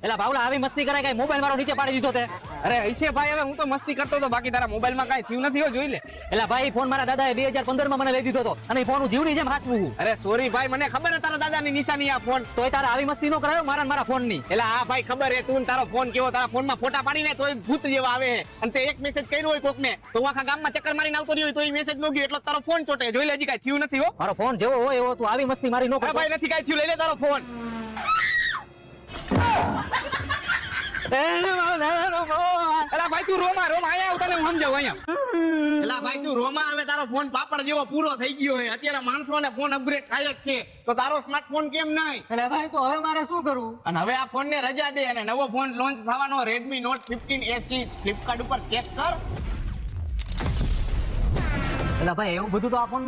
એલા ભાવલા આવી મસ્તી કરાય કઈ મોબાઈલ મારો નીચે પાડી દીધો તે. અરે હૈશે ભાઈ, હવે હું તો મસ્તી કરતો હતો, બાકી તારા મોબાઈલ માં કઈ થયું નથી, જોઈ લે. એલા ભાઈ ફોન મારા દાદાએ 2015 માં મને લઈ દીધો હતો અને ફોન હું જીવની જેમ હાચવું. અરે સોરી ભાઈ, મને ખબર હે તારા દાદાની નિશાની આ ફોન. તોય તારા આવી મસ્તી નો કરાયો મારા ફોન ની. એલા હા ભાઈ ખબર હે, તું ને તારો ફોન કેવો, તારા ફોન માં ફોટા પાડીને તોય ભૂત જેવા આવે હે. અને તે એક મેસેજ કર્યો હોય કોક ને તો હું આખા ગામમાં ચક્કર મારીને આવતો રહ્યો હોય તો એ મેસેજ નો ગયો, એટલે તારો ફોન ચોટે. જોઈ લે, હજી કઈ થયું નથી હો. મારો ફોન જેવો હોય એવો તું આવી મસ્તી મારી નો અરે કર. ભાઈ નથી કઈ થયું, લઈ લે તારો ફોન. એલા ભાઈ તું રોમા આયા આવ, તને હું સમજાવું અહીંયા. એલા ભાઈ તું રોમા, હવે તારો ફોન પાપડ જેવો પૂરો થઈ ગયો છે. અત્યારે માણસોને ફોન અપગ્રેડ થાય જ છે, તો તારો સ્માર્ટફોન કેમ નહીં? એલા ભાઈ તો હવે મારે શું કરવું? અને હવે આ ફોન ને રજા દે અને નવો ફોન લોન્ચ થવાનો Redmi Note 15 SE ફ્લિપકાર્ટ ઉપર ચેક કર. એલા ભાઈ એવું બધું તો આ ફોન